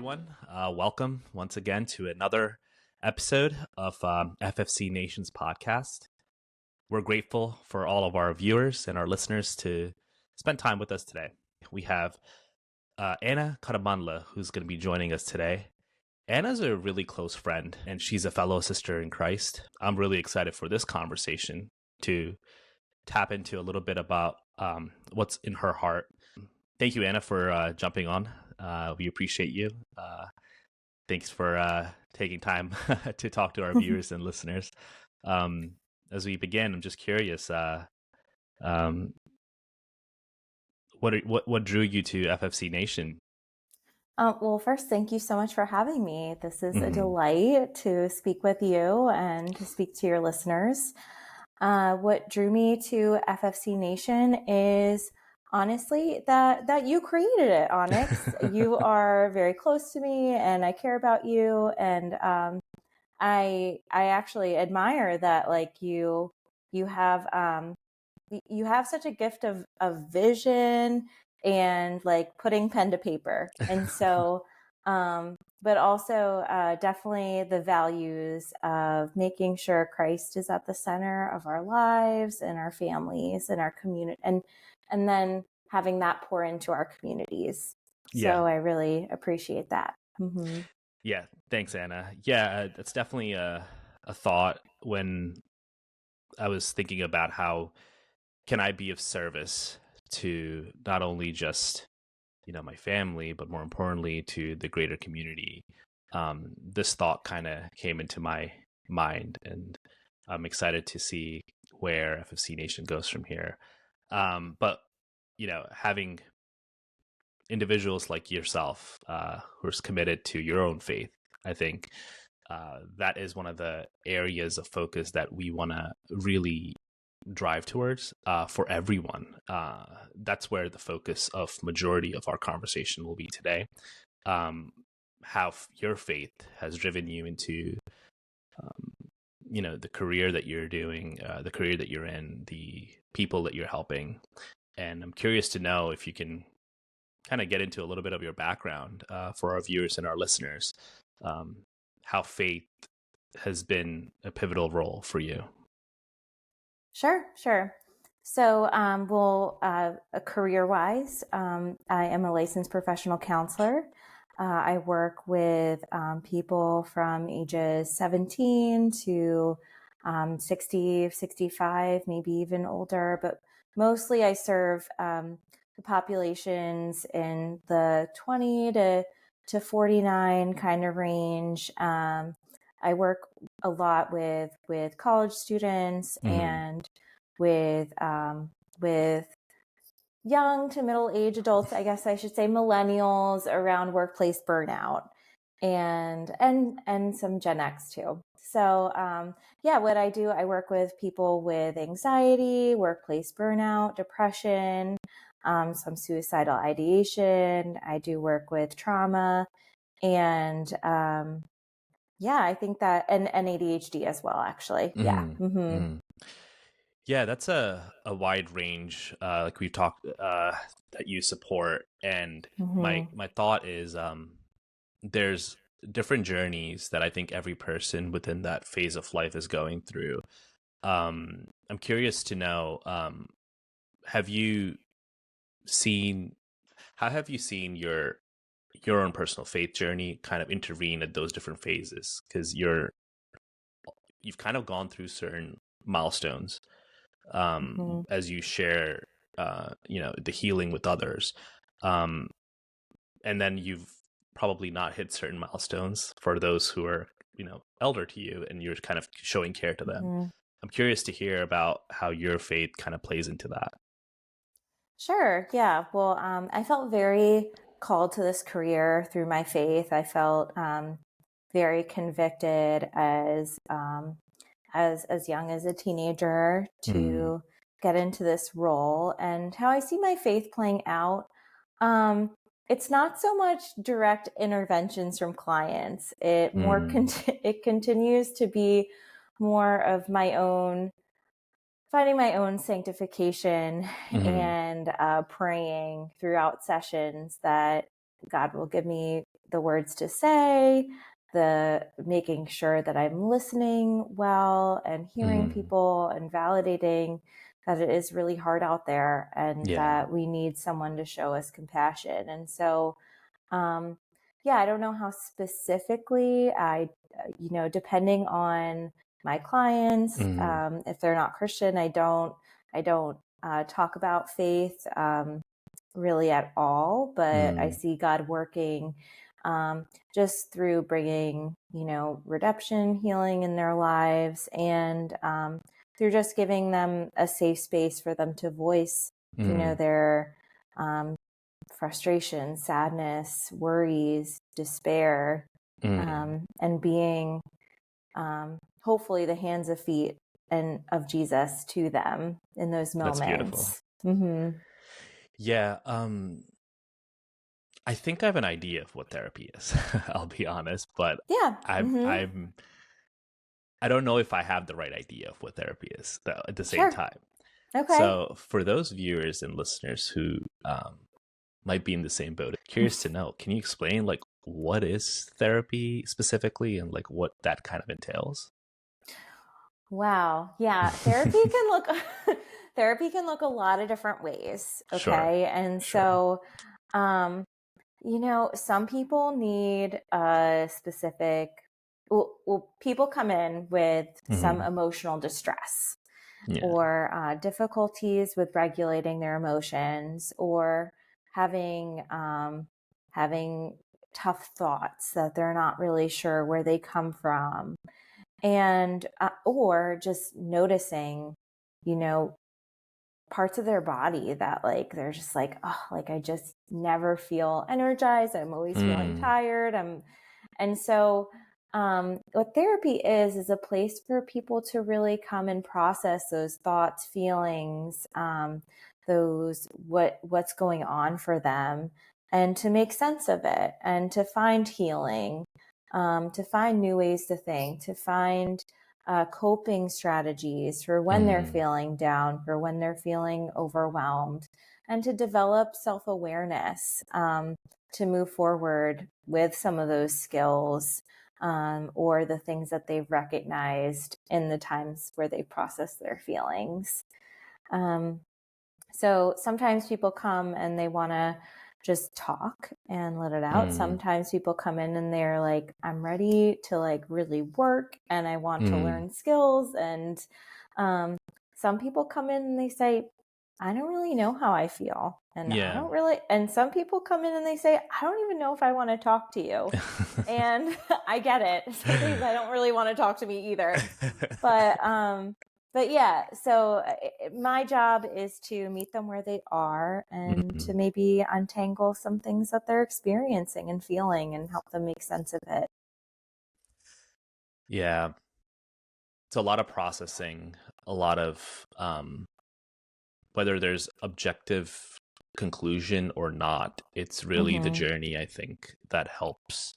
everyone. Welcome once again to another episode of FFCNation's podcast. We're grateful for all of our viewers and our listeners to spend time with us today. We have Anna Karamanla, who's going to be joining us today. Anna's a really close friend, and she's a fellow sister in Christ. I'm really excited for this conversation to tap into a little bit about what's in her heart. Thank you, Anna, for jumping on. We appreciate you. Thanks for taking time to talk to our viewers and listeners. As we begin, I'm just curious, what drew you to FFC Nation? Well, first, thank you so much for having me. This is a delight to speak with you and to speak to your listeners. What drew me to FFC Nation is honestly that you created it, Onyx. You are very close to me, and I care about you, and I actually admire that. Like you have such a gift of vision and like putting pen to paper. And so, but also definitely the values of making sure Christ is at the center of our lives and our families and our community, and then having that pour into our communities. Yeah. So I really appreciate that. Mm-hmm. Yeah. Thanks, Anna. Yeah, it's definitely a thought when I was thinking about how can I be of service to not only just, my family, but more importantly to the greater community. This thought kind of came into my mind, and I'm excited to see where FFC Nation goes from here. But, having individuals like yourself who are committed to your own faith, I think that is one of the areas of focus that we want to really drive towards for everyone. That's where the focus of majority of our conversation will be today. How your faith has driven you into, the career that you're doing, the career that you're in, the people that you're helping. And I'm curious to know if you can kind of get into a little bit of your background for our viewers and our listeners, how faith has been a pivotal role for you. Sure. So, career-wise, I am a licensed professional counselor. I work with people from ages 17 to 60, 65, maybe even older, but mostly I serve the populations in the 20 to 49 kind of range. I work a lot with college students and with young to middle age adults, I guess I should say millennials, around workplace burnout and some Gen X too. So what I do, I work with people with anxiety, workplace burnout, depression, some suicidal ideation. I do work with trauma and I think that, and ADHD as well, actually. Yeah. Yeah, that's a wide range, like we've talked, that you support. And my thought is there's different journeys that I think every person within that phase of life is going through. I'm curious to know, how have you seen your own personal faith journey kind of intervene at those different phases? Because you've kind of gone through certain milestones as you share the healing with others, and then you've probably not hit certain milestones for those who are elder to you, and you're kind of showing care to them. I'm curious to hear about how your faith kind of plays into that. Sure. Yeah. Well, I felt very called to this career through my faith. I felt very convicted as young as a teenager to get into this role. And how I see my faith playing out, it's not so much direct interventions from clients. It it continues to be more of my own, finding my own sanctification and praying throughout sessions that God will give me the words to say, the making sure that I'm listening well and hearing Mm. people and validating that it is really hard out there and Yeah. that we need someone to show us compassion. And so, yeah, I don't know how specifically depending on my clients, Mm. if they're not Christian, I don't talk about faith really at all, but I Mm. see God working just through bringing, redemption, healing in their lives, and through just giving them a safe space for them to voice, Mm. their frustration, sadness, worries, despair, Mm. and being hopefully the hands and feet and of Jesus to them in those That's beautiful. moments. Mm-hmm. Yeah. I think I have an idea of what therapy is. I'll be honest, but Yeah. I'm Mm-hmm. I'm I don't know if I have the right idea of what therapy is though, at the same Sure. time. Okay. So for those viewers and listeners who might be in the same boat, curious to know, can you explain like what is therapy specifically and like what that kind of entails? Wow. Yeah. Therapy can look a lot of different ways. Sure. Okay. And Sure. so, um, some people need a specific, people come in with some Hmm. emotional distress Yeah. or difficulties with regulating their emotions or having tough thoughts that they're not really sure where they come from, and or just noticing, you know, parts of their body that like they're just like, oh, like I just never feel energized. I'm always feeling Mm. tired. And so what therapy is a place for people to really come and process those thoughts, feelings, those what's going on for them, and to make sense of it, and to find healing, to find new ways to think, to find coping strategies for when they're Mm. feeling down, for when they're feeling overwhelmed, and to develop self awareness, to move forward with some of those skills, or the things that they've recognized in the times where they process their feelings. Um, so sometimes people come and they want to just talk and let it out. Mm. Sometimes people come in and they're like, I'm ready to like really work and I want to Mm. learn skills. And um, some people come in and they say, I don't really know how I feel. Yeah. And some people come in and they say, I don't even know if I want to talk to you. And I get it. Some days I don't really want to talk to me either. But yeah, so my job is to meet them where they are and to Mm. maybe untangle some things that they're experiencing and feeling and help them make sense of it. Yeah. It's a lot of processing, a lot of whether there's objective conclusion or not, it's really the Mm-hmm. journey, I think, that helps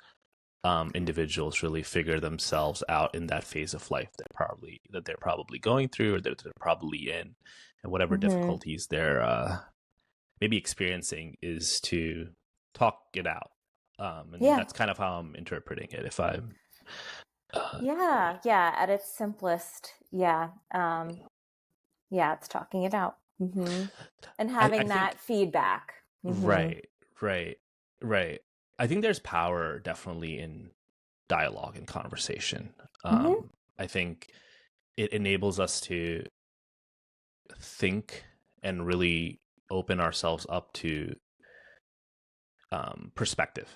individuals really figure themselves out in that phase of life that they're probably going through or that they're probably in, and whatever Mm-hmm. difficulties they're maybe experiencing is to talk it out. And Yeah. that's kind of how I'm interpreting it. If I'm, uh, Yeah. Yeah. At its simplest. Yeah. Yeah. It's talking it out. Mm-hmm. And I having think that feedback. Mm-hmm. right, right, right. I think there's power definitely in dialogue and conversation. Mm-hmm. I think it enables us to think and really open ourselves up to perspective.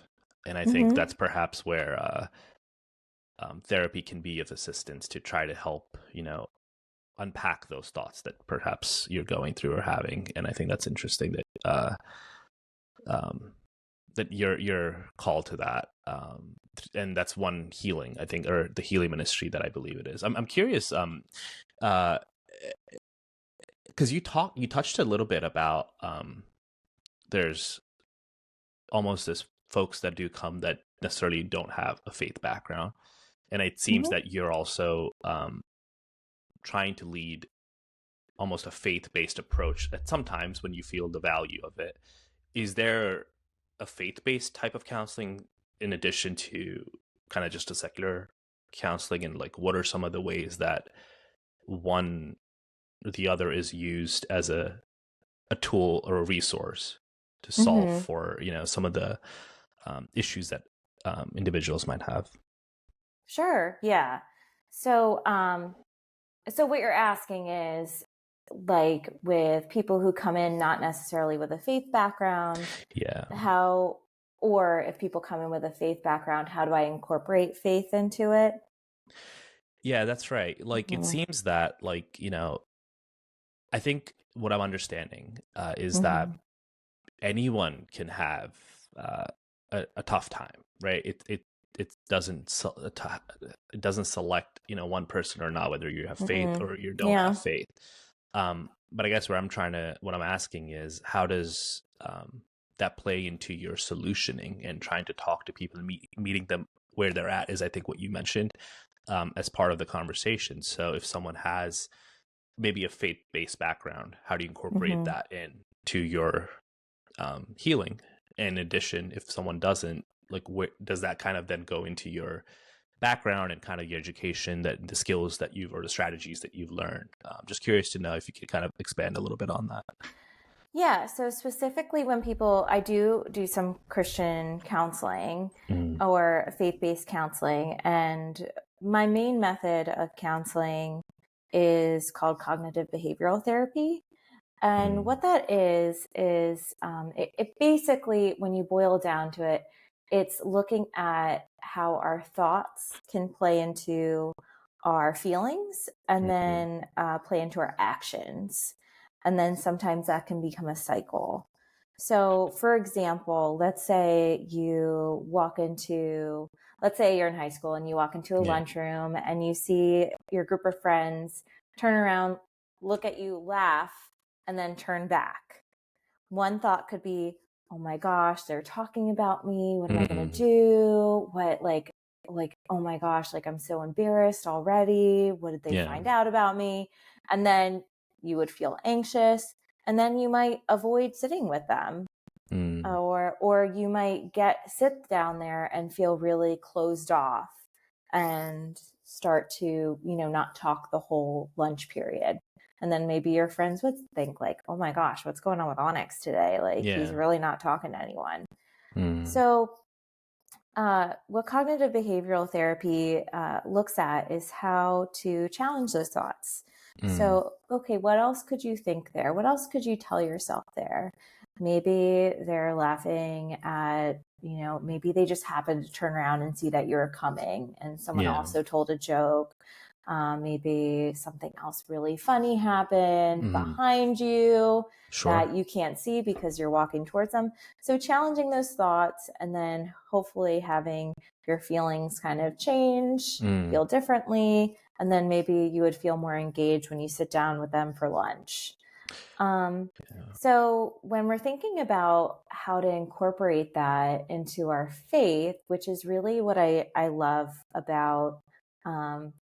And I think Mm-hmm. that's perhaps where therapy can be of assistance to try to help, unpack those thoughts that perhaps you're going through or having. And I think that's interesting that um, that you're called to that. And that's one healing, I think, or the healing ministry that I believe it is. I'm curious, uh, because you touched a little bit about there's almost this folks that do come that necessarily don't have a faith background, and it seems Mm-hmm. that you're also trying to lead almost a faith-based approach at sometimes when you feel the value of it. Is there a faith-based type of counseling in addition to kind of just a secular counseling, and like what are some of the ways that one or the other is used as a tool or a resource to solve Mm-hmm. for some of the issues that individuals might have? Sure. Yeah. So, so what you're asking is, like, with people who come in not necessarily with a faith background, Yeah. how, or if people come in with a faith background, how do I incorporate faith into it? Yeah, that's right. Like it Mm-hmm. seems that I think what I'm understanding is that Mm-hmm. anyone can have a tough time, right? It doesn't it doesn't select one person or not, whether you have faith Mm-hmm. or you don't Yeah. have faith. But I guess what I'm asking is, how does that play into your solutioning and trying to talk to people and meeting them where they're at? Is I think what you mentioned as part of the conversation. So if someone has maybe a faith-based background, how do you incorporate Mm-hmm. that into your healing? In addition, if someone doesn't, like, does that kind of then go into your background and kind of your education, that the skills that you've or the strategies that you've learned? Just curious to know if you could kind of expand a little bit on that. Yeah, so specifically when people, I do some Christian counseling Mm, or faith-based counseling, and my main method of counseling is called cognitive behavioral therapy. And mm, what that is it basically, when you boil down to it, it's looking at how our thoughts can play into our feelings and mm, then play into our actions. And then sometimes that can become a cycle. So, for example, let's say you're in high school and you walk into a yeah. lunchroom and you see your group of friends turn around, look at you, laugh, and then turn back. One thought could be, oh my gosh, they're talking about me. What am I going to Mm, do? Oh my gosh, like I'm so embarrassed already. What did they yeah. find out about me? And then you would feel anxious, and then you might avoid sitting with them, Mm, or you might sit down there and feel really closed off and start to not talk the whole lunch period. And then maybe your friends would think, like, oh my gosh, what's going on with Onyx today? Like, he's yeah. really not talking to anyone. Mm, So what cognitive behavioral therapy looks at is how to challenge those thoughts. mm, So, okay, what else could you think there? What else could you tell yourself there? Maybe they're laughing at, maybe they just happened to turn around and see that you're coming and someone yeah. also told a joke. Maybe something else really funny happened Mm, behind you sure. that you can't see because you're walking towards them. So challenging those thoughts and then hopefully having your feelings kind of change, Mm, feel differently, and then maybe you would feel more engaged when you sit down with them for lunch. Um, yeah. so when we're thinking about how to incorporate that into our faith, which is really what I love about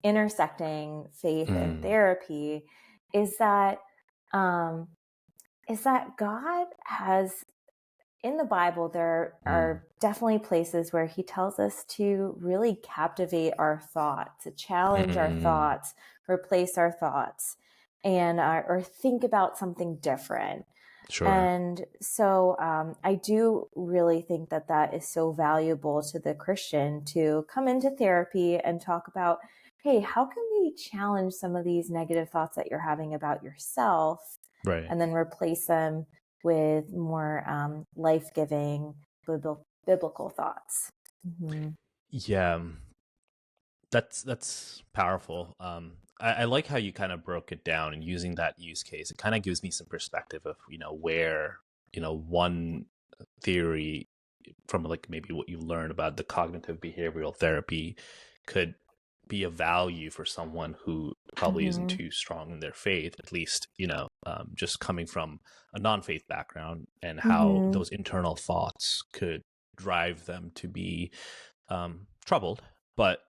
intersecting faith and Mm, therapy, is that um, God has, in the Bible, there mm, are definitely places where he tells us to really captivate our thoughts, to challenge our mm, thoughts, replace our thoughts, and or think about something different. sure. And so I do really think that that is so valuable to the Christian to come into therapy and talk about, hey, how can we challenge some of these negative thoughts that you're having about yourself Right. and then replace them with more life-giving biblical thoughts. Mm-hmm. Yeah. That's powerful. I like how you kind of broke it down, and using that use case, it kind of gives me some perspective of where one theory from like maybe what you learn about the cognitive behavioral therapy could be of value for someone who probably isn't Mm-hmm. too strong in their faith, at least just coming from a non-faith background, and how Mm-hmm. those internal thoughts could drive them to be troubled, but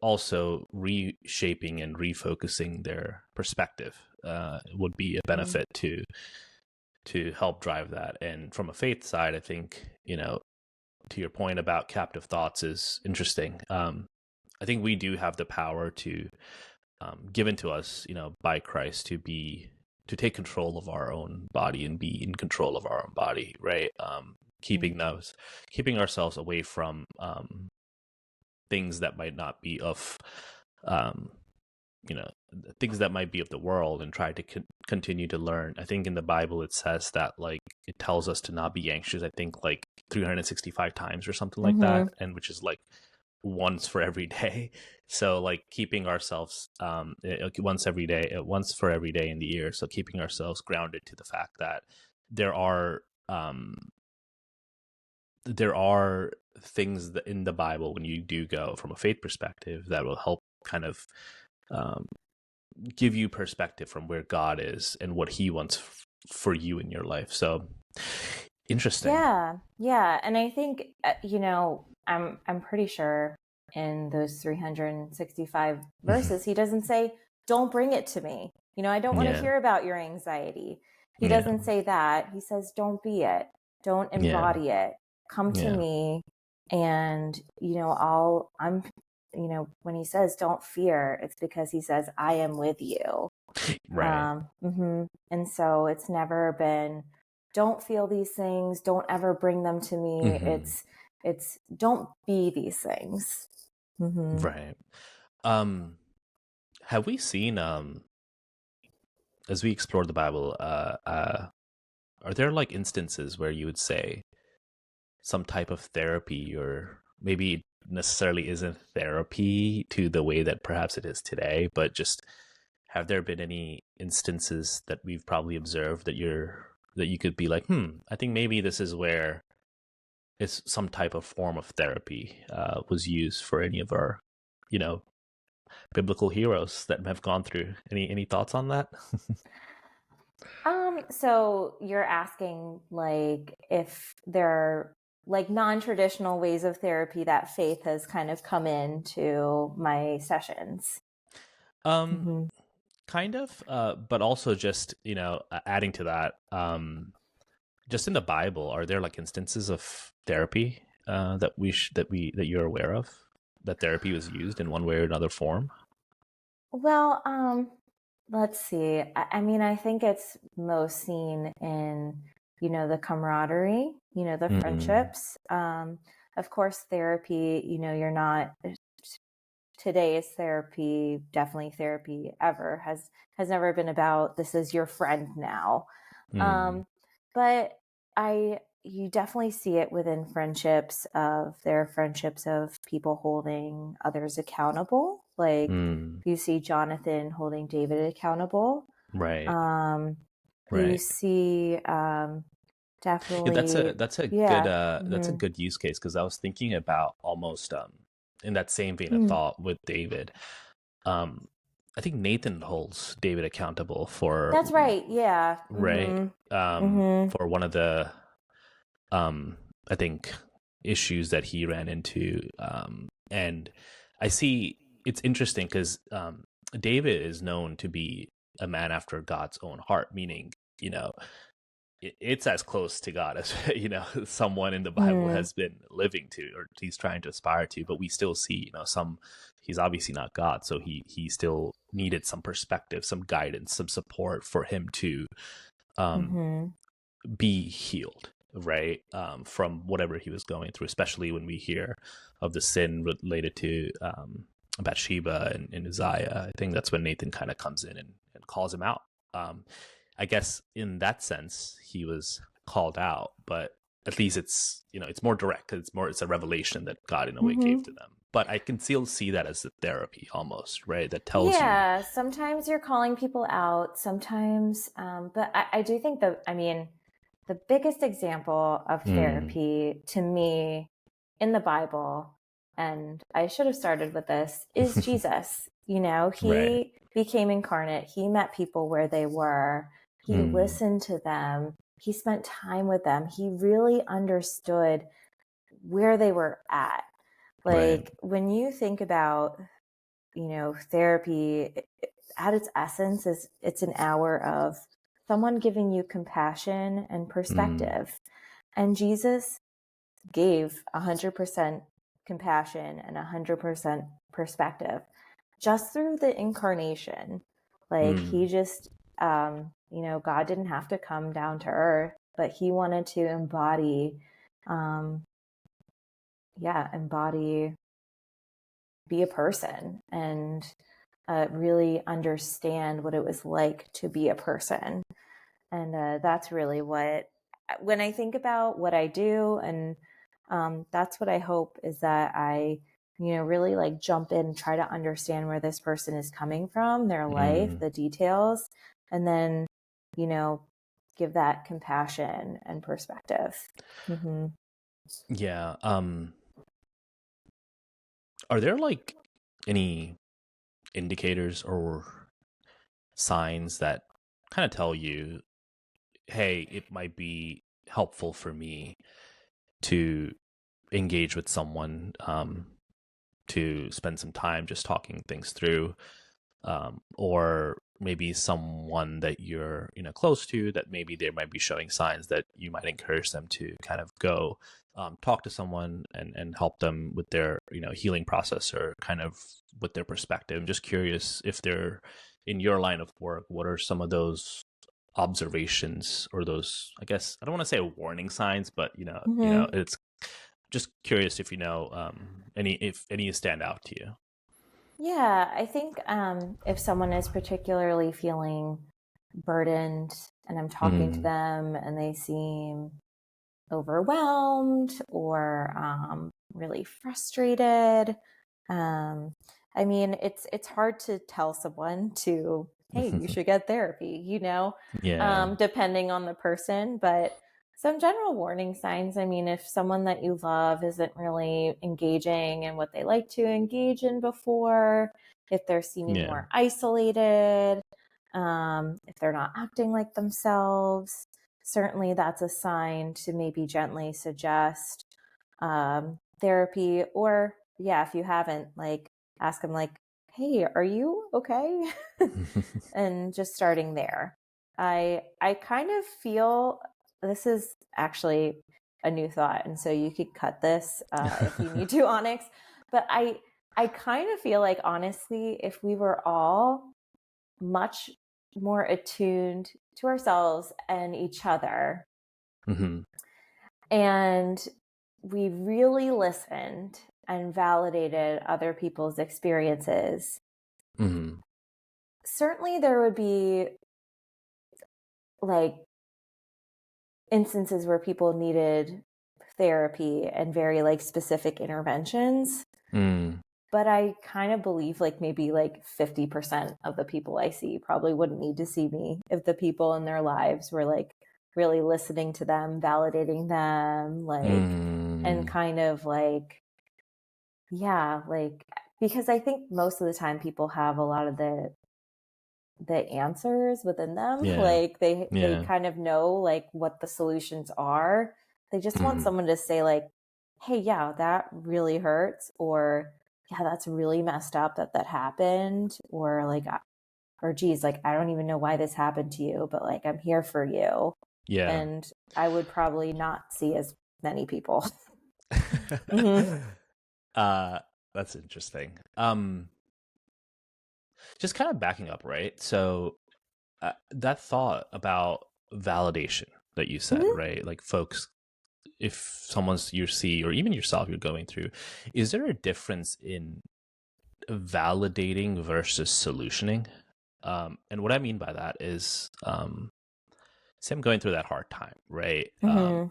also reshaping and refocusing their perspective would be a benefit to to help drive that. And from a faith side, I think, to your point about captive thoughts is interesting. I think we do have the power to given to us, by Christ to take control of our own body and be in control of our own body, right? Keeping ourselves away from things that might not be of, um, things that might be of the world, and try to continue to learn. I think in the Bible it says that, like, it tells us to not be anxious, I think like 365 times or something like that, and which is like once for every day. So like keeping ourselves once for every day in the year. So keeping ourselves grounded to the fact that there are things that in the Bible, when you do go from a faith perspective, that will help kind of give you perspective from where God is and what he wants for you in your life. So interesting. Yeah. And I think, I'm pretty sure in those 365 verses, he doesn't say, don't bring it to me. I don't want to hear about your anxiety. He doesn't say that. He says, don't be it. Don't embody it. Come to me. And, when he says, don't fear, it's because he says, I am with you. Right. And so it's never been, don't feel these things, don't ever bring them to me. It's don't be these things. Right. Have we seen, as we explore the Bible, are there like instances where you would say some type of therapy, or maybe it necessarily isn't therapy to the way that perhaps it is today, but just have there been any instances that we've probably observed that you could be like, I think maybe this is where it's some type of form of therapy was used for any of our, biblical heroes that have gone through. Any thoughts on that? So you're asking, like, if there are like non-traditional ways of therapy that faith has kind of come into my sessions. Kind of, but also just, adding to that, just in the Bible, are there like instances of therapy that you're aware of, that therapy was used in one way or another form? Well, let's see. I mean, I think it's most seen in, the camaraderie, the friendships. Of course, therapy, you're not, today's therapy, definitely therapy ever has never been about, this is your friend now. But you definitely see it within friendships, their friendships of people holding others accountable. Like you see Jonathan holding David accountable. Right. You Right. see definitely. That's a good Yeah. that's a good use case, because I was thinking about almost in that same vein of thought with David. I think Nathan holds David accountable for, That's right. Yeah. right, for one of the I think issues that he ran into, and I see it's interesting because David is known to be a man after God's own heart, meaning, it's as close to God as someone in the Bible has been living to, or he's trying to aspire to. But we still see, he's obviously not God, so he still needed some perspective, some guidance, some support for him to be healed, right, from whatever he was going through. Especially when we hear of the sin related to Bathsheba and Uzziah. I think that's when Nathan kind of comes in and calls him out. I guess in that sense, he was called out, but at least it's more direct, because it's a revelation that God in a way gave to them. But I can still see that as a therapy almost, right? That tells you. Yeah, sometimes you're calling people out, sometimes, but I do think the biggest example of therapy to me in the Bible, and I should have started with this, is Jesus. Right. He became incarnate. He met people where they were. He listened to them. He spent time with them. He really understood where they were at. Like, when you think about, therapy at its essence, it's an hour of someone giving you compassion and perspective. And Jesus gave 100% compassion and 100% perspective just through the incarnation. Like he just, God didn't have to come down to earth, but he wanted to embody, be a person and really understand what it was like to be a person. And that's really when I think about what I do, and that's what I hope is that I, really like jump in and try to understand where this person is coming from, their life, the details, and then, give that compassion and perspective. Mm-hmm. Yeah. Are there like any indicators or signs that kind of tell you, hey, it might be helpful for me to engage with someone, to spend some time just talking things through, or maybe someone that you're close to, that maybe they might be showing signs that you might encourage them to kind of go talk to someone and help them with their healing process, or kind of with their perspective. I'm just curious if they're in your line of work, what are some of those observations, or those, I guess I don't want to say warning signs, but Mm-hmm. it's just curious if any stand out to you. Yeah, I think if someone is particularly feeling burdened and I'm talking to Mm, them and they seem overwhelmed or really frustrated. Um, I mean, it's hard to tell someone to, hey, you should get therapy, yeah. depending on the person. But some general warning signs. I mean, if someone that you love isn't really engaging in what they like to engage in before, if they're seeming Yeah. more isolated, if they're not acting like themselves, certainly that's a sign to maybe gently suggest therapy. Or, yeah, if you haven't, like, ask them, like, hey, are you okay? And just starting there. I kind of feel this is actually a new thought, and so you could cut this if you need to, Onyx. But I kind of feel like, honestly, if we were all much more attuned to ourselves and each other, Hmm. and we really listened and validated other people's experiences, Hmm. certainly there would be like instances where people needed therapy and very like specific interventions. Mm. But I kind of believe like maybe like 50% of the people I see probably wouldn't need to see me if the people in their lives were like really listening to them, validating them, like, and Mm. kind of like, yeah, like, because I think most of the time people have a lot of the answers within them. Yeah. Like they Yeah. kind of know like what the solutions are. They just want Hmm. someone to say like, hey, yeah, that really hurts, or yeah, that's really messed up that happened, or like, or geez, like, I don't even know why this happened to you, but like, I'm here for you. Yeah. And I would probably not see as many people. Mm-hmm. uh that's interesting. Just kind of backing up, right? So that thought about validation that you said, Mm-hmm. right? Like, folks, if someone's you see, or even yourself, you're going through, is there a difference in validating versus solutioning? And what I mean by that is, say I'm going through that hard time, right? Mm-hmm.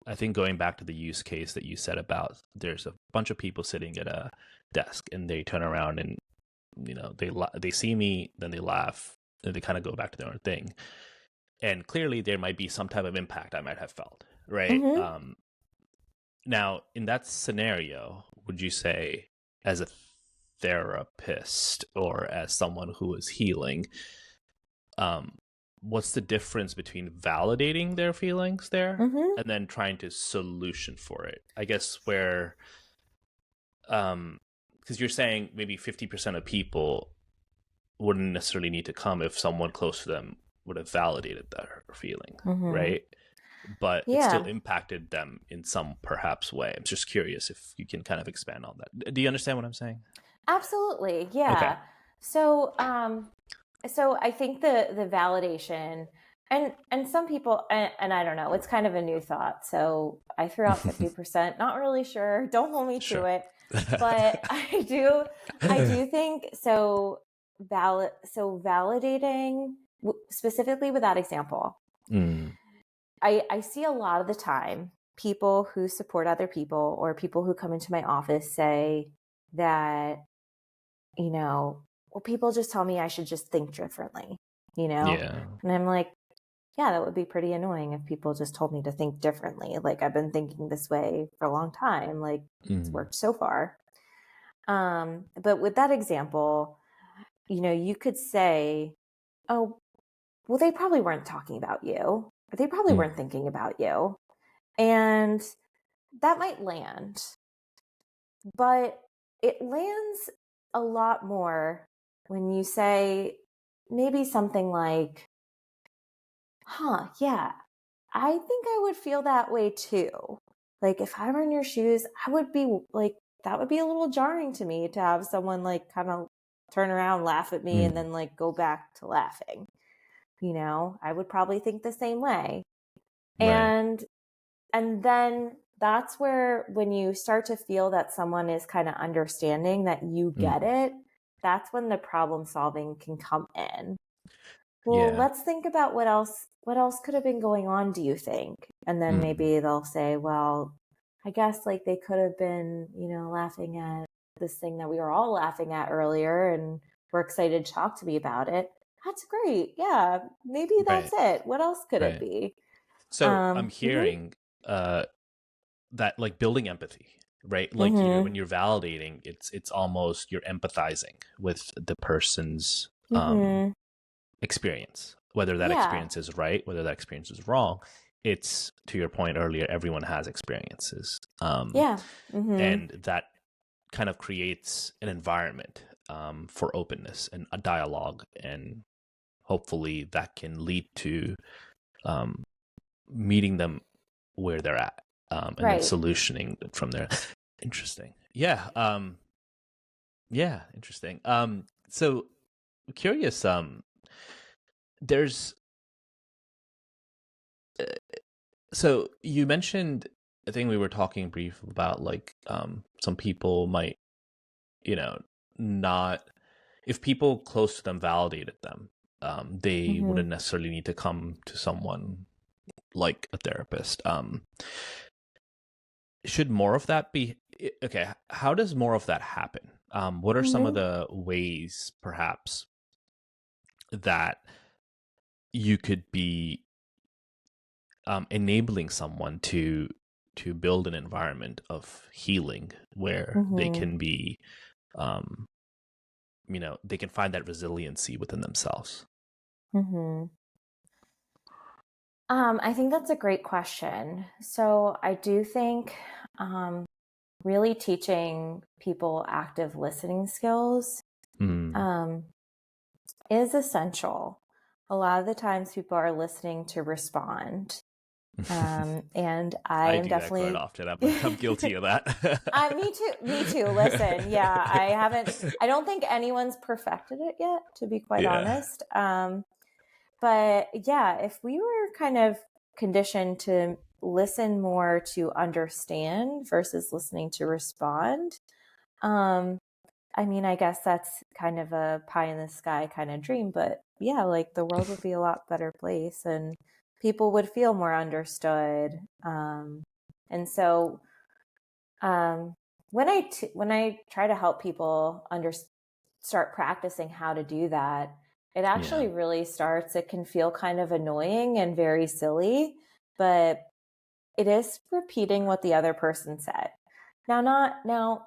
I think going back to the use case that you said about, there's a bunch of people sitting at a desk and they turn around and they see me, then they laugh, and they kind of go back to their own thing. And clearly there might be some type of impact I might have felt, right? Mm-hmm. Now, in that scenario, would you say, as a therapist or as someone who is healing, um, what's the difference between validating their feelings there Mm-hmm. and then trying to solution for it? I guess where, because you're saying maybe 50% of people wouldn't necessarily need to come if someone close to them would have validated their feeling, Mm-hmm. right? But it still Yeah, impacted them in some perhaps way. I'm just curious if you can kind of expand on that. Do you understand what I'm saying? absolutely. Okay. Yeah. So, so I think the validation and some people and I don't know, it's kind of a new thought. So I threw out 50%, not really sure. Don't hold me to Sure. it. But I do think so validating specifically with that example. Mm, I see a lot of the time people who support other people or people who come into my office say that, well, people just tell me I should just think differently, you know? yeah. And I'm like, yeah, that would be pretty annoying if people just told me to think differently. Like I've been thinking this way for a long time. Like it's Mm, worked so far. But with that example, you could say, oh, well, they probably weren't talking about you, or they probably mm, weren't thinking about you. And that might land, but it lands a lot more when you say maybe something like, yeah, I think I would feel that way too. Like if I were in your shoes, I would be like, that would be a little jarring to me to have someone like kind of turn around, laugh at me, and mm, then like go back to laughing. I would probably think the same way. right. And then that's where when you start to feel that someone is kind of understanding that you get Mm, it, that's when the problem solving can come in. Well, yeah. let's think about what else could have been going on, do you think? And then Mm, maybe they'll say, well, I guess like they could have been, laughing at this thing that we were all laughing at earlier and were excited to talk to me about it. That's great. Yeah, maybe that's right. it. What else could it Right. be? So I'm Mhm. hearing uh that like building empathy, right? Like when Mhm. you're validating, it's almost you're empathizing with the person's Mhm. experience, whether that Yeah. experience is right, whether that experience is wrong. It's to your point earlier, everyone has experiences, Yeah. Mhm. and that kind of creates an environment for openness and a dialogue, and hopefully that can lead to um, meeting them where they're at, and then Right. solutioning from there. Interesting. Yeah. Yeah. Interesting. So curious. There's uh, so you mentioned. I think we were talking brief about like some people might, you know, not if people close to them validated them, they Mhm. wouldn't necessarily need to come to someone like a therapist. Should more of that be okay? How does more of that happen? What are some of Mhm. the ways, perhaps, that you could be enabling someone to build an environment of healing where they Mhm. can be, um, they can find that resiliency within themselves? Mhm. I think that's a great question. So I do think um, really teaching people active listening skills Mm. um, is essential. A lot of the times people are listening to respond. And I I am do that quite definitely often. I'm guilty of that. me too. Me too. Listen, yeah, I don't think anyone's perfected it yet, to be quite Yeah. honest. But yeah, if we were kind of conditioned to listen more to understand versus listening to respond, um, I mean, I guess that's kind of a pie in the sky kind of dream, but yeah, like the world would be a lot better place and people would feel more understood. And so um, when I try to help people start practicing how to do that, it Yeah. actually really starts. It can feel kind of annoying and very silly, but it is repeating what the other person said. Now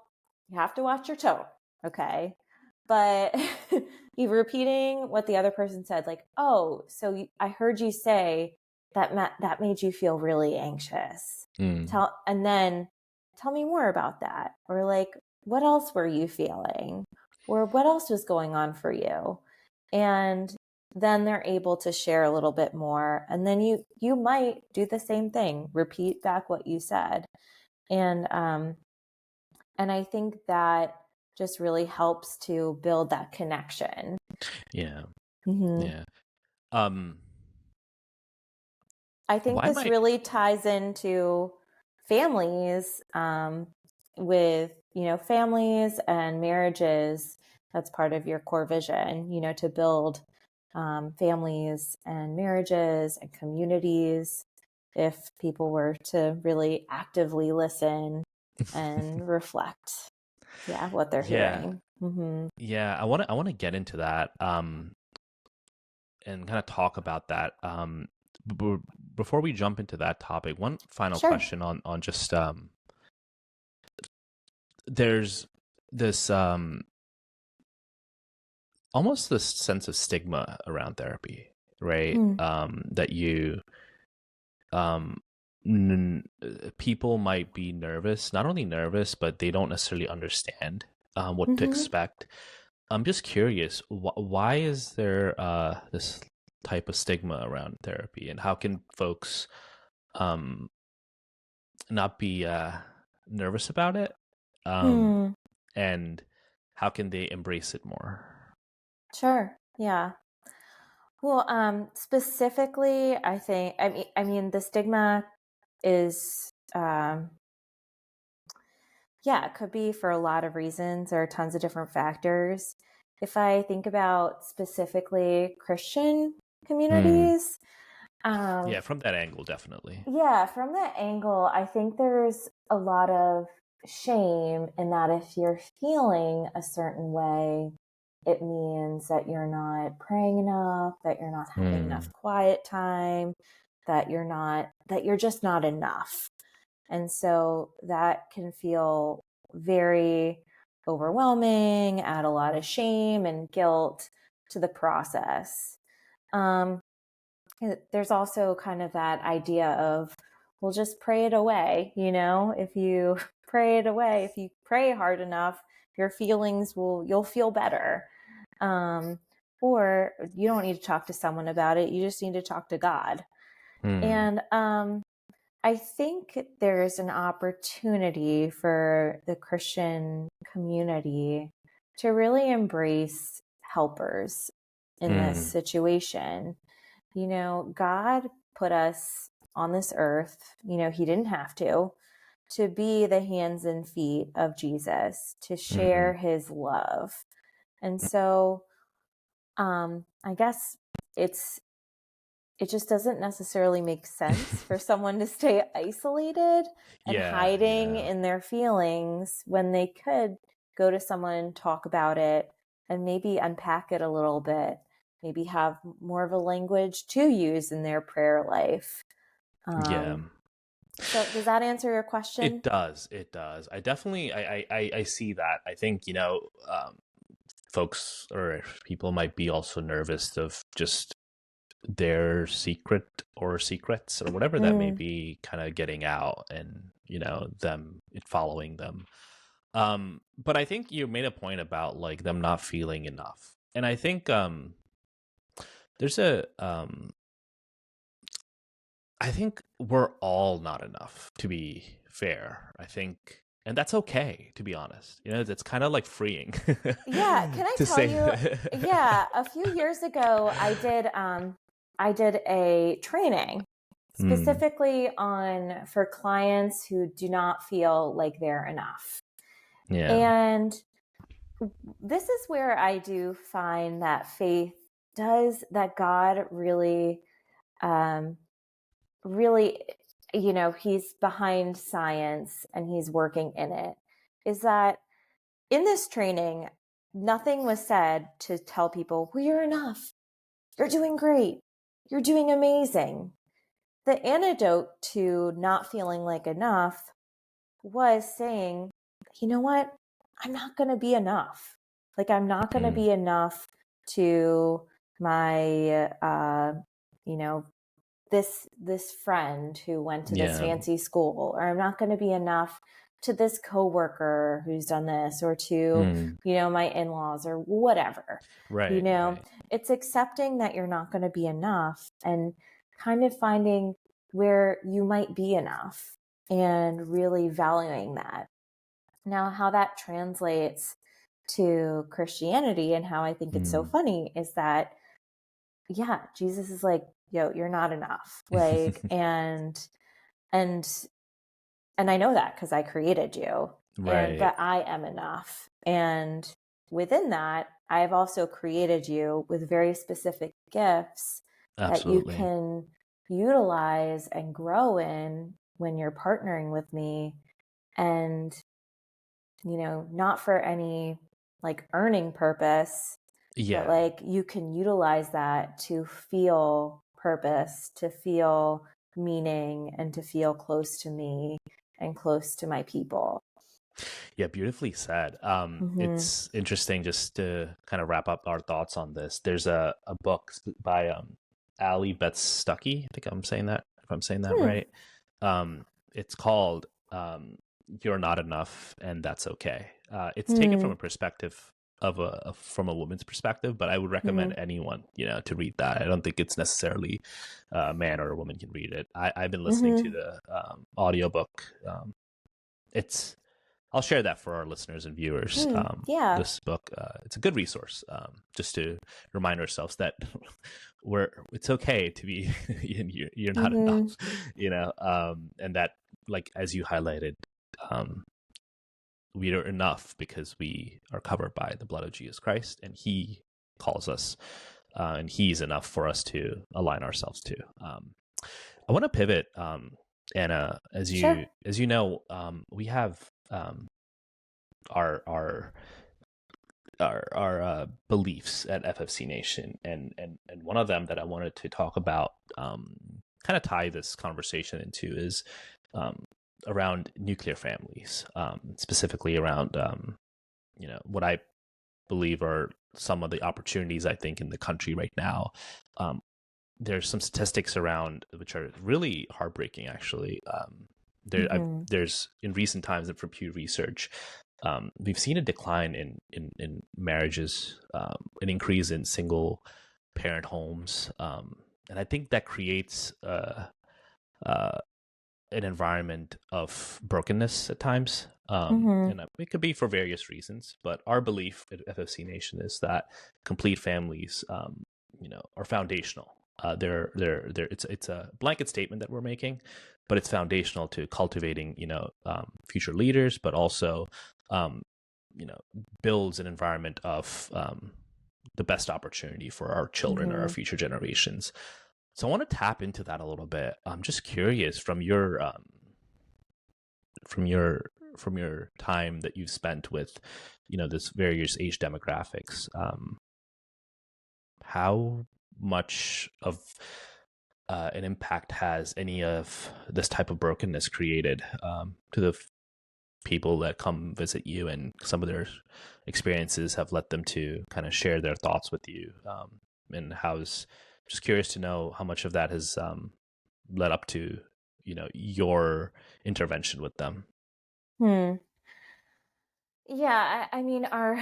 you have to watch your tone, okay? But you repeating what the other person said, like, oh, so I heard you say that made you feel really anxious. Mm. And then tell me more about that, or like, what else were you feeling, or what else was going on for you? And then they're able to share a little bit more. And then you might do the same thing, repeat back what you said. And I think that just really helps to build that connection. Yeah. Mm-hmm. Yeah. I think Why this might really ties into families, with, families and marriages. That's part of your core vision, to build families and marriages and communities. If people were to really actively listen and reflect, what they're yeah. hearing. Mm-hmm. Yeah, I want to get into that and kind of talk about that. B- Before we jump into that topic, one final Sure. question on just there's this almost this sense of stigma around therapy, right? Hmm. That you um people might be nervous, not only nervous, but they don't necessarily understand what to Mm-hmm. expect. I'm just curious, why is there this type of stigma around therapy, and how can folks um, not be nervous about it, um, Hmm. and how can they embrace it more? Sure. Yeah. Well, specifically, I mean, the stigma is, it could be for a lot of reasons. There are tons of different factors. If I think about specifically Christian Hmm. communities, um, Yeah, from that angle, definitely. from that angle, I think there's a lot of shame in that if you're feeling a certain way, it means that you're not praying enough, that you're not having enough Hmm. quiet time, that you're just not enough. And so that can feel very overwhelming, add a lot of shame and guilt to the process. Um, there's also kind of that idea of, well, just pray it away. If you pray it away, if you pray hard enough, your feelings you'll feel better. Um, or you don't need to talk to someone about it. You just need to talk to God. Hmm. And I think there's an opportunity for the Christian community to really embrace helpers in this Hmm. situation. God put us on this earth, He didn't have to be the hands and feet of Jesus, to Hmm. share His love. And so, I guess it's it just doesn't necessarily make sense for someone to stay isolated and Yeah. hiding Yeah. in their feelings when they could go to someone, talk about it, and maybe unpack it a little bit, maybe have more of a language to use in their prayer life. Yeah. So does that answer your It question? does. It does. I definitely I see that. I think, folks or people might be also nervous of just their secret or secrets or whatever that may Mm, be kind of getting out, and them it following them. But I think you made a point about like them not feeling enough, and I think there's a I think we're all not enough, to be fair. I think, and that's okay, to be honest. It's kind of like freeing yeah, can I to tell say you? Yeah, a few years ago, I did a training Hmm. specifically on for clients who do not feel like they're enough. Yeah. And this is where I do find that that God really, um, really, He's behind science and He's working in it. Is that in this training, nothing was said to tell people, well, you're enough. You're doing great. You're doing amazing. The antidote to not feeling like enough was saying, you know what? I'm not going to be enough. Like, I'm not going to Hmm. be enough to my, you know, this friend who went to this Yeah. fancy school, or I'm not going to be enough to this coworker who's done this, or to, Mm. my in-laws or whatever. Right, right. It's accepting that you're not going to be enough and kind of finding where you might be enough and really valuing that. Now, how that translates to Christianity and how I think it's so Mm. funny is that, yeah, Jesus is like, yo, you're not enough. Like, and I know that because I created you, Right. but I am enough. And within that, I've also created you with very specific gifts that you Absolutely. can utilize and grow in when you're partnering with me. And, not for any like earning purpose, but Yeah. like you can utilize that to feel purpose, to feel meaning, and to feel close to me and close to my people. Yeah, beautifully said. Mm-hmm. It's interesting, just to kind of wrap up our thoughts on this. There's a book by Ali Betts Stuckey. I think I'm saying that, if I'm saying that Hmm. right. It's called "You're Not Enough, and That's Okay." It's taken from Hmm. a perspective from a woman's perspective, but I would recommend Hmm. anyone, to read that. I don't think it's necessarily a man or a woman can read it. I've been listening to Hmm. the audiobook. It's I'll share that for our listeners and viewers. Hmm. Yeah. This book, it's a good resource, just to remind ourselves that it's okay to be you're not Hmm. enough, and that, like as you highlighted, we are enough because we are covered by the blood of Jesus Christ, and He calls us, and He's enough for us to align ourselves to. I want to pivot, Anna, Sure. as you know, we have our our our beliefs at FFCNation, and one of them that I wanted to talk about, kind of tie this conversation into, is um, around nuclear families, specifically around what I believe are some of the opportunities, I think, in the country right now. Um, there's some statistics around which are really heartbreaking, actually. Hmm. There's in recent times, and from Pew Research, we've seen a decline in marriages, an increase in single parent homes, and I think that creates uh, an environment of brokenness at times. Hmm. And it could be for various reasons, but our belief at FFCNation is that complete families, are foundational. They're it's a blanket statement that we're making, but it's foundational to cultivating, future leaders, but also, um, you know, builds an environment of the best opportunity for our children or our Hmm. future generations. So I want to tap into that a little bit. I'm just curious, from your from your from your time that you've spent with, this various age demographics. How much of an impact has any of this type of brokenness created, to the people that come visit you, and some of their experiences have led them to kind of share their thoughts with you? And how's Just curious to know how much of that has led up to your intervention with them. Hmm. Yeah, I mean, our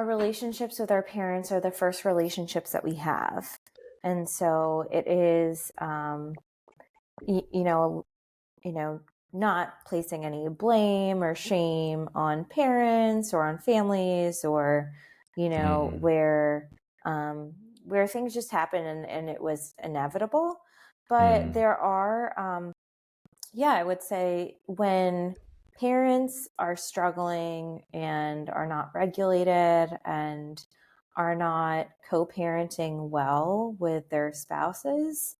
relationships with our parents are the first relationships that we have, and so it is, y- you know, you know, not placing any blame or shame on parents or on families, or Mm, where things just happen, and it was inevitable. But mm, there are, yeah, I would say when parents are struggling and are not regulated and are not co-parenting well with their spouses,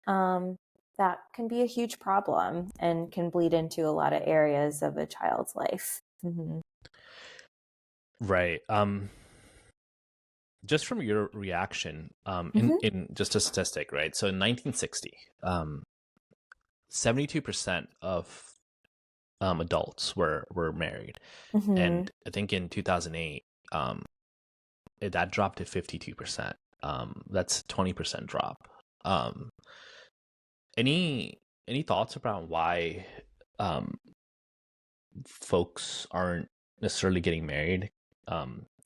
um, that can be a huge problem and can bleed into a lot of areas of a child's life. Mm-hmm. right. Just from your reaction, Mm-hmm. in just a statistic, right? So in 1960, 72% of adults were married, Mm-hmm. and I think in 2008, that dropped to 52%. That's 20% drop. Um, any thoughts around why, um, folks aren't necessarily getting married,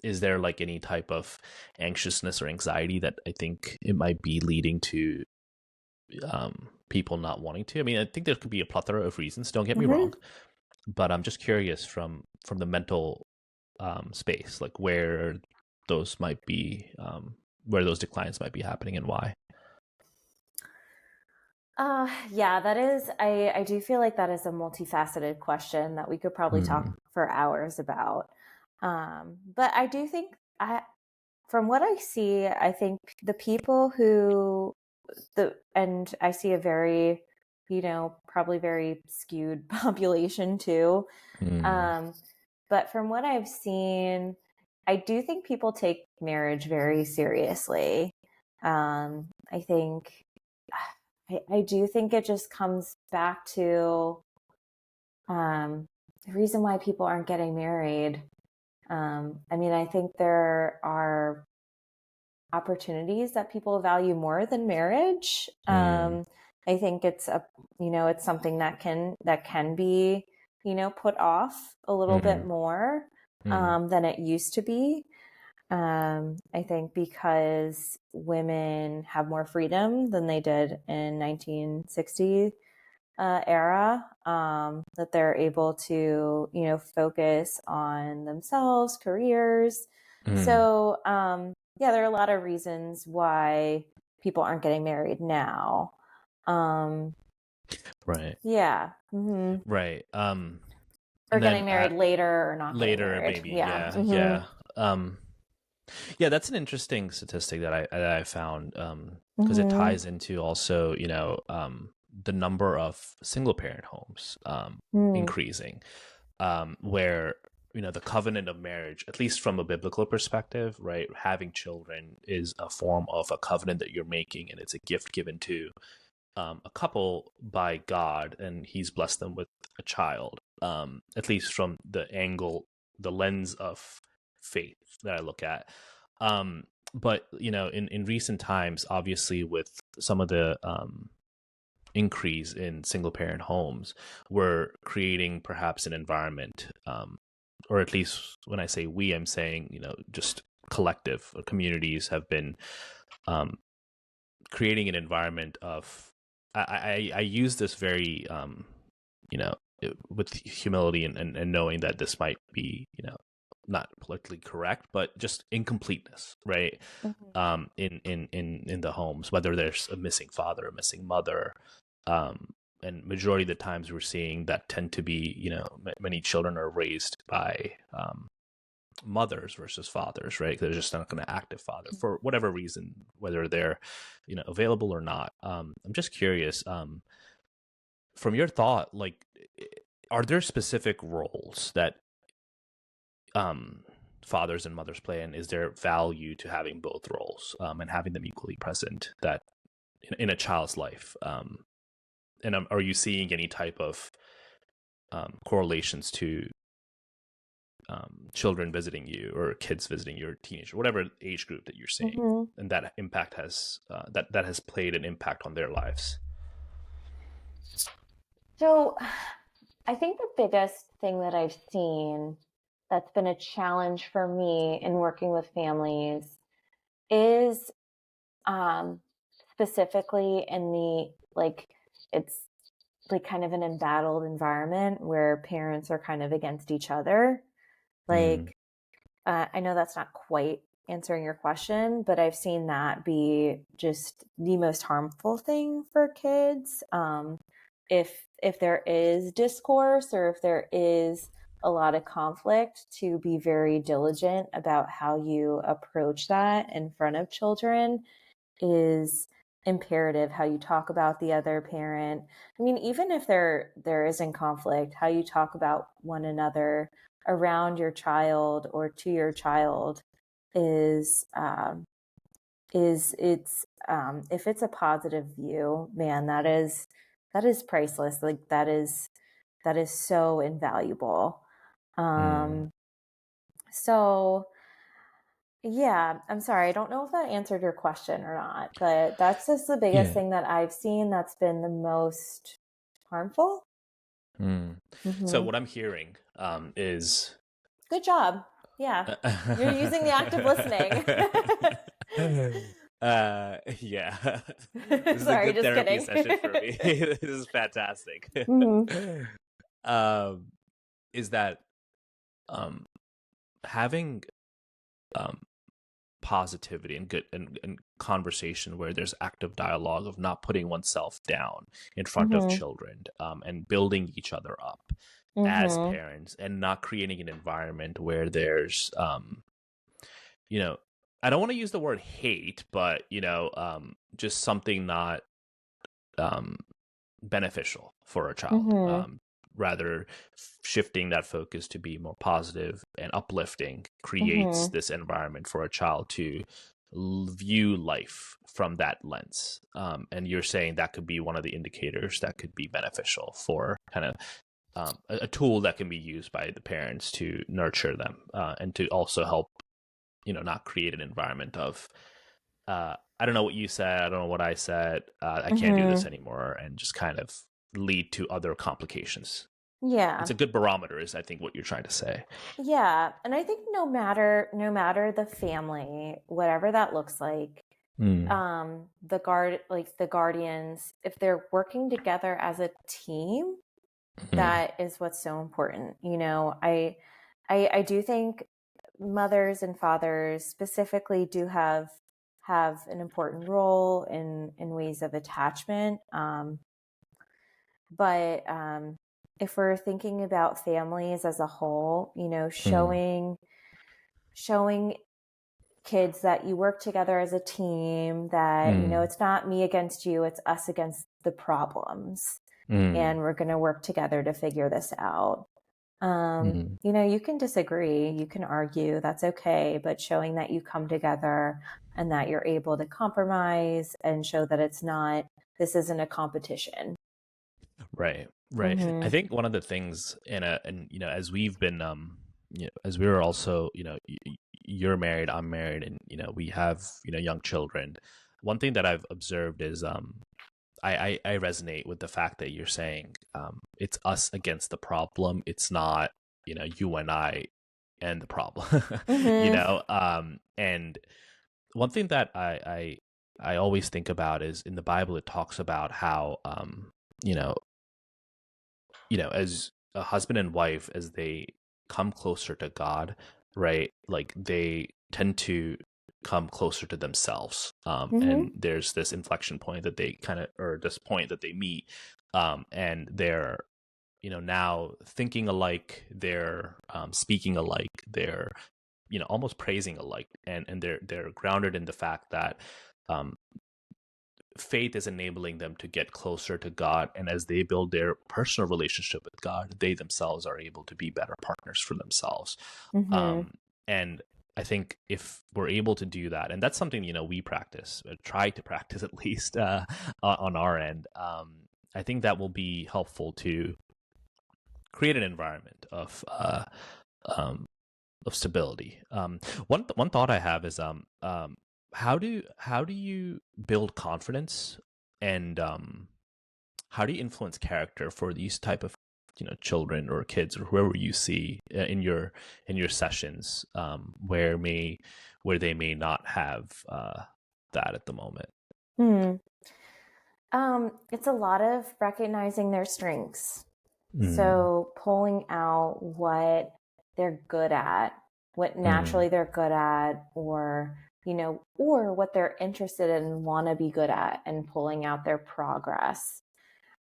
is there like any type of anxiousness or anxiety that I think it might be leading to people not wanting to? I mean, I think there could be a plethora of reasons. Don't get me Mm-hmm. wrong, but I'm just curious from the mental space, like where those might be, where those declines might be happening and why. Yeah, that is, I do feel like that is a multifaceted question that we could probably talk Mm, for hours about. But I do think from what I see, I think the people who and I see a very, probably very skewed population too. mm, Um, but from what I've seen, I do think people take marriage very seriously. I think, I do think it just comes back to the reason why people aren't getting married. I mean, I think there are opportunities that people value more than marriage. mm, I think it's something that can be, put off a little bit mm, more mm, than it used to be. I think because women have more freedom than they did in 1960 era, that they're able to, focus on themselves, careers. mm. So, yeah, there are a lot of reasons why people aren't getting married now. Um, Right. yeah. Mm-hmm. Right. Or And getting then married later or not getting later, married. maybe, Yeah. yeah, Mm-hmm. yeah. Yeah, that's an interesting statistic that I found, because it Mm-hmm. ties into also, the number of single parent homes Mm-hmm. increasing, where the covenant of marriage, at least from a biblical perspective, right? Having children is a form of a covenant that you're making, and it's a gift given to a couple by God, and He's blessed them with a child. At least from the lens of faith that I look at. But in recent times, obviously, with some of the increase in single parent homes, we're creating perhaps an environment, or at least when I say we, I'm saying just collective communities have been um, creating an environment of I use this very you know with humility and knowing that this might be not politically correct, but just incompleteness, right? In the homes, whether there's a missing father, a missing mother, and majority of the times we're seeing that tend to be many children are raised by mothers versus fathers, right? They're just not going to active father for whatever reason, whether they're available or not. I'm just curious, from your thought, like, are there specific roles that um fathers and mothers play, and is there value to having both roles, and having them equally present that in a child's life? And are you seeing any type of correlations to children visiting you or kids visiting your teenager, whatever age group that you're seeing, Mm-hmm. and that impact has that has played an impact on their lives? So I think the biggest thing that I've seen that's been a challenge for me in working with families is um, specifically in the it's like kind of an embattled environment where parents are kind of against each other. Mm, Like, I know that's not quite answering your question, but I've seen that be just the most harmful thing for kids. If there is discourse or if there is a lot of conflict, to be very diligent about how you approach that in front of children is imperative. How you talk about the other parent. I mean, even if there isn't conflict, how you talk about one another around your child or to your child is it's if it's a positive view, man, that is priceless. Like that is so invaluable. mm, Um, so yeah, I'm sorry. I don't know if that answered your question or not, but that's just the biggest yeah. thing that I've seen that's been the most harmful. Mm. So Mm-hmm. what I'm hearing is Good job. Yeah. You're using the active listening. yeah. This is a Sorry, good just therapy kidding. session for me. This is fantastic. Mm-hmm. um is that um having um positivity and good and conversation where there's active dialogue of not putting oneself down in front of Mm-hmm. children, and building each other up as Mm-hmm. parents, and not creating an environment where there's you know, I don't want to use the word hate, but just something not um beneficial for a child. Mm-hmm. Rather, shifting that focus to be more positive and uplifting creates Mm-hmm. this environment for a child to view life from that lens. And you're saying that could be one of the indicators that could be beneficial for kind of a tool that can be used by the parents to nurture them, and to also help, not create an environment of I don't know what you said, I don't know what I said, I can't do this Mm-hmm. anymore, and just kind of lead to other complications. It's Yeah. a good barometer, is I think what you're trying to say. Yeah. And I think no matter the family, whatever that looks like, Mm. the guardians, if they're working together as a team, Mm. that is what's so important. I do think mothers and fathers specifically do have an important role in ways of attachment. But if we're thinking about families as a whole, Mm. showing kids that you work together as a team, that Mm. it's not me against you, it's us against the problems, Mm. and we're going to work together to figure this out. Mm. You can disagree, you can argue, that's okay, but showing that you come together and that you're able to compromise and show that this isn't a competition. Right, right. I Mm-hmm. think one of the things and as we've been as we were also, you're married, I'm married, and we have young children. One thing that I've observed is I resonate with the fact that you're saying it's us against the problem. It's not, you and I and the problem. Mm-hmm. And one thing that I always think about is in the Bible it talks about how you know as a husband and wife, as they come closer to God, right? Like they tend to come closer to themselves. Mm-hmm. And there's this inflection point that they kind of, or this point that they meet, and they're, now thinking alike, they're speaking alike, they're, almost praising alike, and they're grounded in the fact that um, faith is enabling them to get closer to God. And as they build their personal relationship with God, they themselves are able to be better partners for themselves. Mm-hmm. And I think if we're able to do that, and that's something, we practice, try to practice at least on our end, I think that will be helpful to create an environment um, of stability. One thought I have is how do you build confidence, and how do you influence character for these type of children or kids or whoever you see in your sessions, where they may not have that at the moment. Hmm. It's a lot of recognizing their strengths. Mm. So pulling out what they're good at, what Mm. naturally they're good at, or what they're interested in and want to be good at, and pulling out their progress.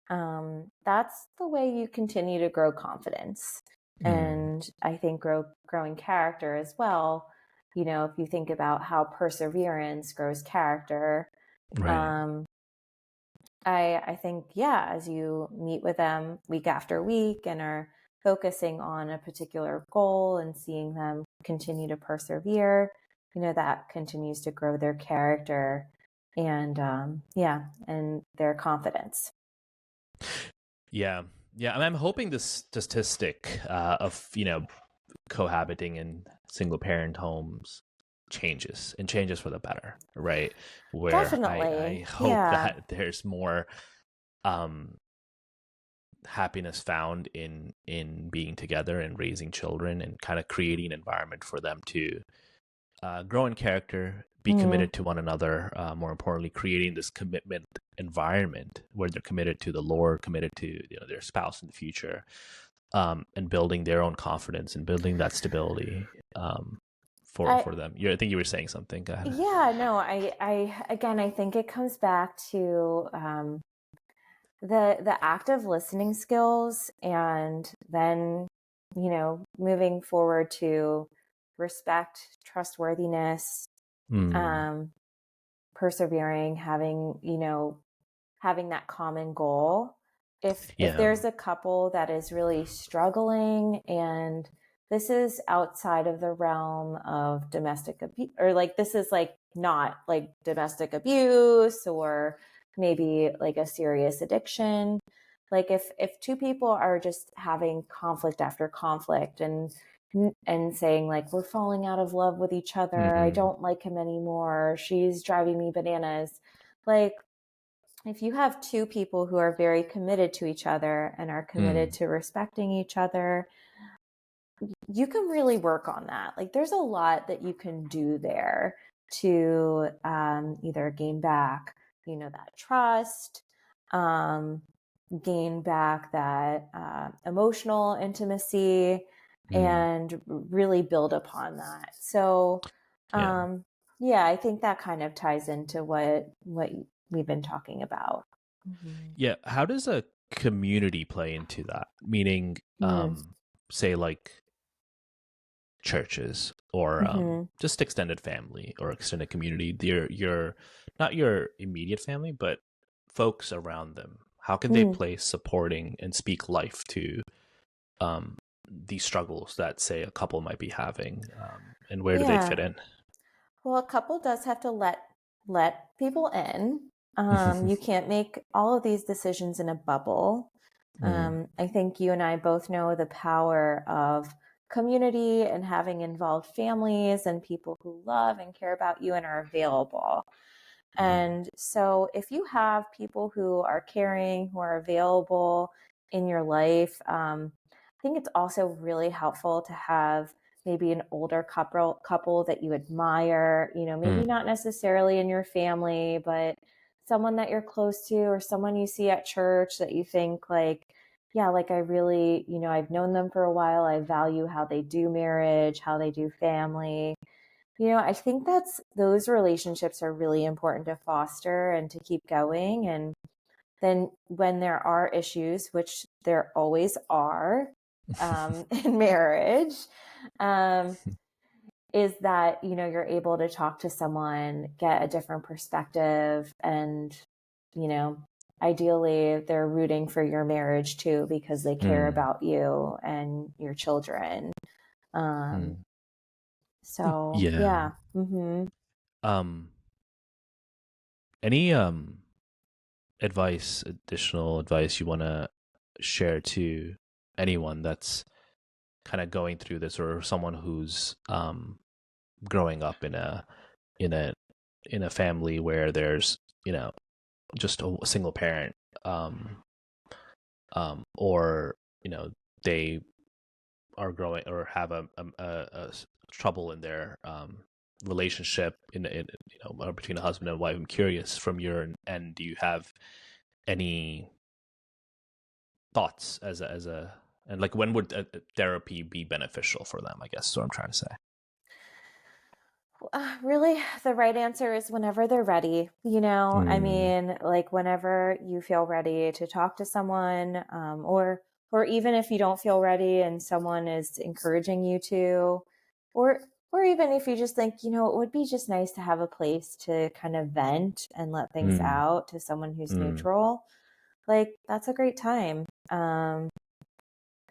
That's the way you continue to grow confidence. Mm. And I think growing character as well. If you think about how perseverance grows character, Right. um, I think, yeah, as you meet with them week after week and are focusing on a particular goal and seeing them continue to persevere, that continues to grow their character and, yeah, and their confidence. Yeah. Yeah, and I'm hoping this statistic of cohabiting in single parent homes changes for the better, right? Where I Definitely. hope Yeah. that there's more um happiness found in being together and raising children and kind of creating an environment for them to grow in character, be Mm. committed to one another. More importantly, creating this commitment environment where they're committed to the Lord, committed to their spouse in the future, and building their own confidence and building that stability I, for them. I think you were saying something. Go ahead. yeah, no, again, I think it comes back to the active listening skills, and then moving forward to respect, trustworthiness, Mm, um, persevering, having that common goal. If yeah. there's a couple that is really struggling, and this is outside of the realm of domestic abuse, or like this is like not like domestic abuse or maybe like a serious addiction, like if two people are just having conflict after conflict, and saying like, we're falling out of love with each other, I Mm, don't like him anymore, she's driving me bananas, like if you have two people who are very committed to each other and are committed mm, to respecting each other, you can really work on that. Like there's a lot that you can do there to either gain back, that trust, um, gain back that emotional intimacy, mm, and really build upon that. So, yeah. um, yeah, I think that kind of ties into what we've been talking about. Mm-hmm. Yeah. How does a community play into that? Meaning, Mm. say like churches or Mm-hmm. just extended family or extended community, your not your immediate family, but folks around them. How can they Mm. play supporting and speak life to these struggles that say a couple might be having, and where do they fit Yeah. in? Well, a couple does have to let people in. You can't make all of these decisions in a bubble. Mm, I think you and I both know the power of community and having involved families and people who love and care about you and are available. mm, And so, if you have people who are caring, who are available in your life, I think it's also really helpful to have maybe an older couple that you admire, maybe mm, not necessarily in your family, but someone that you're close to, or someone you see at church that you think like, yeah, like I really, I've known them for a while. I value how they do marriage, how they do family. I think those relationships are really important to foster and to keep going. And then when there are issues, which there always are, in marriage, um, is that, you're able to talk to someone, get a different perspective, and, you know, ideally they're rooting for your marriage too, because they care mm, about you and your children. Um, mm. so Yeah. yeah. Mm-hmm. Um, any additional advice you want to share to anyone that's kind of going through this, or someone who's growing up in a in a family where there's just a single parent, um or they are growing or have a trouble in their relationship in between a husband and wife. I'm curious, from your end, do you have any thoughts as a and like when would therapy be beneficial for them, I guess is what I'm trying to say. Really, the right answer is whenever they're ready. I Mm, mean, like whenever you feel ready to talk to someone, or even if you don't feel ready and someone is encouraging you to, or or even if you just think, it would be just nice to have a place to kind of vent and let things mm, out to someone who's mm, neutral. Like that's a great time.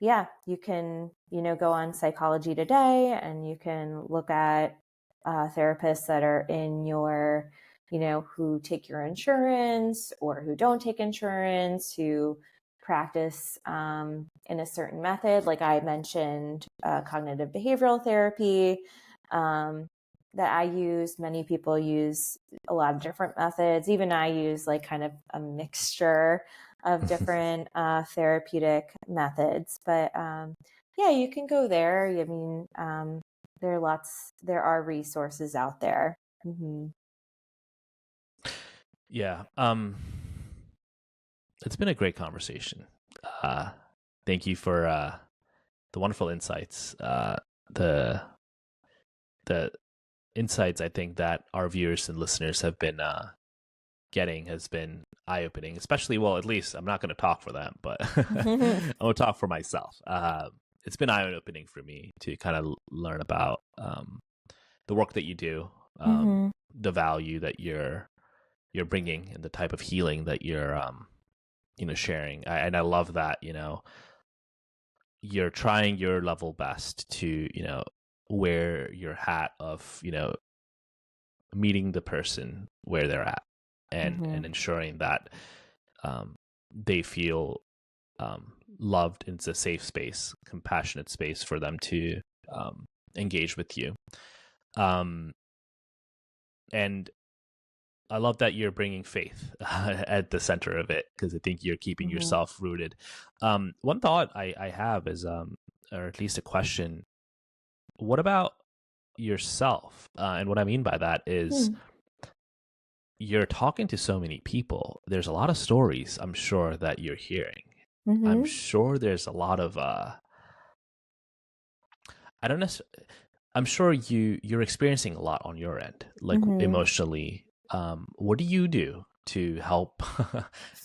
Yeah, you can, go on Psychology Today and you can look at therapists that are in your, who take your insurance or who don't take insurance, who practice in a certain method. Like I mentioned, cognitive behavioral therapy that I use. Many people use a lot of different methods. Even I use like kind of a mixture of different therapeutic methods. But yeah, you can go there. I mean, there are resources out there. Mm-hmm. Yeah. It's been a great conversation. Thank you for the wonderful insights. The insights I think that our viewers and listeners have been getting has been eye-opening, especially, well, at least I'm not going to talk for them, but I'm going to talk for myself. It's been eye-opening for me to kind of learn about the work that you do, the value that you're bringing, and the type of healing that you're sharing. And I love that you're trying your level best to wear your hat of meeting the person where they're at, and ensuring that they feel loved. It's a safe space, compassionate space for them to engage with you. And I love that you're bringing faith at the center of it, because I think you're keeping yourself rooted. One thought I have is, or at least a question, what about yourself? And what I mean by that is, you're talking to so many people. There's a lot of stories, I'm sure, that you're hearing. I'm sure there's a lot of I don't know. I'm sure you're experiencing a lot on your end, like emotionally. What do you do to help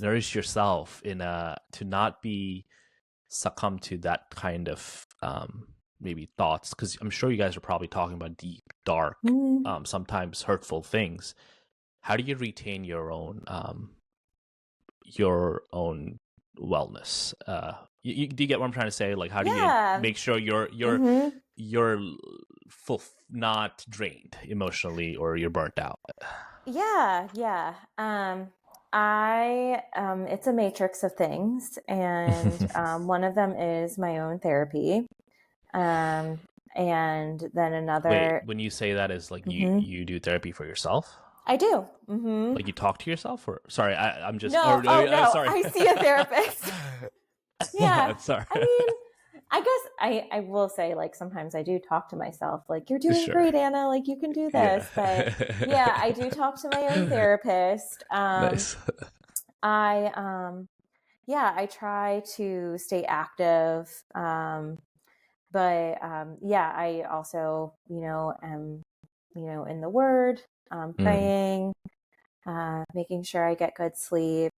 nourish yourself to not be succumb to that kind of maybe thoughts? Because I'm sure you guys are probably talking about deep, dark, sometimes hurtful things. How do you retain your own wellness? Do you get what I'm trying to say? Like, how do you make sure you're not drained emotionally, or you're burnt out? Yeah. It's a matrix of things, and one of them is my own therapy. And then another. Wait, when you say that, is like you do therapy for yourself? I do. Like, you talk to yourself, or sorry, I'm just no. No, sorry. I see a therapist. Yeah, sorry. I mean, I guess I will say, like, sometimes I do talk to myself, like, you're doing great, Anna, like, you can do this. But yeah, I do talk to my own therapist. Nice. I try to stay active. But I also, am, in the Word, praying, making sure I get good sleep,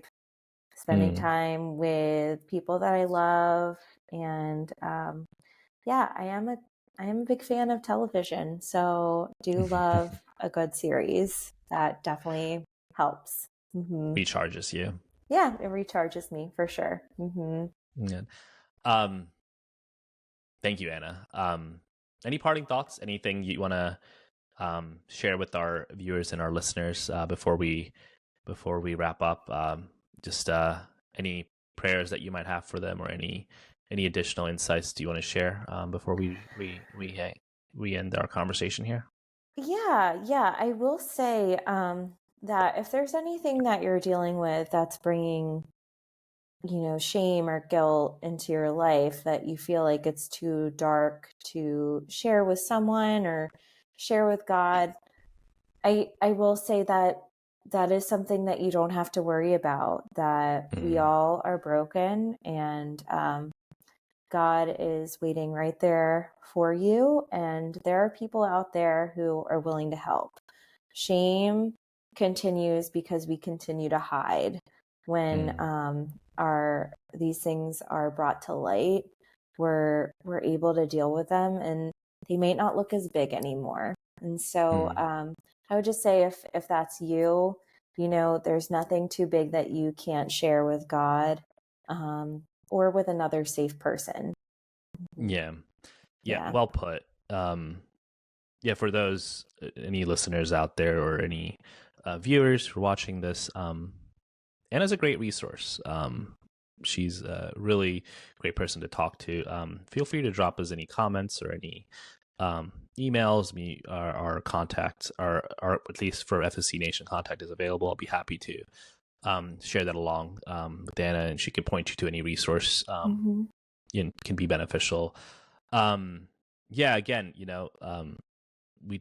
spending time with people that I love. And I am a big fan of television, so do love a good series. That definitely helps. Recharges you. Yeah, it recharges me for sure. Yeah. Thank you, Anna. Any parting thoughts? Anything you want to share with our viewers and our listeners before we wrap up? Just any prayers that you might have for them, or any additional insights do you want to share before we end our conversation here? Yeah. I will say that if there's anything that you're dealing with that's bringing, shame or guilt into your life, that you feel like it's too dark to share with someone or share with God, I will say that is something that you don't have to worry about, that we all are broken, and God is waiting right there for you. And there are people out there who are willing to help. Shame continues because we continue to hide. When these things are brought to light, we're able to deal with them, and they may not look as big anymore. And so I would just say, if that's you, there's nothing too big that you can't share with God, or with another safe person. Yeah. Well put. For those, any listeners out there, or any viewers who are watching this, Anna's a great resource. She's a really great person to talk to. Feel free to drop us any comments or any emails. Our contact, our at least for FFCNation, contact is available. I'll be happy to share that along with Anna, and she can point you to any resource can be beneficial. Yeah, again, we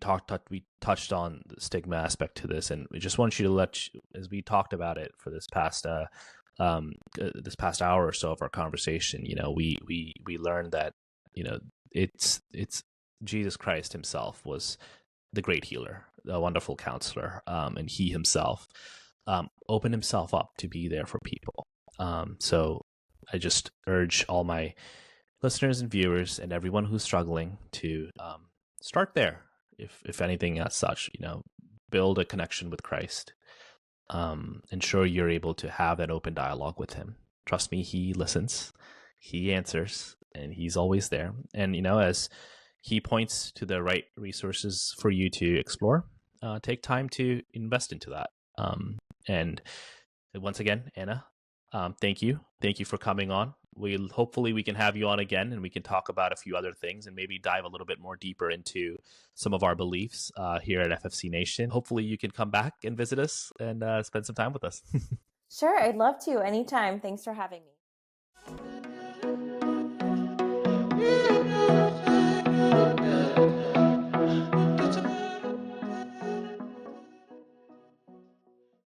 touched on the stigma aspect to this, and we just want you to as we talked about it for this past hour or so of our conversation, we learned that it's Jesus Christ himself was the great healer, the wonderful counselor, and he himself opened himself up to be there for people. So I just urge all my listeners and viewers and everyone who's struggling to start there. If anything as such, build a connection with Christ. Ensure you're able to have that open dialogue with him. Trust me, he listens, he answers, and he's always there. And, as he points to the right resources for you to explore, take time to invest into that. And once again, Anna, thank you. Thank you for coming on. Hopefully we can have you on again, and we can talk about a few other things and maybe dive a little bit more deeper into some of our beliefs here at FFC Nation. Hopefully you can come back and visit us and spend some time with us. Sure, I'd love to anytime. Thanks for having me.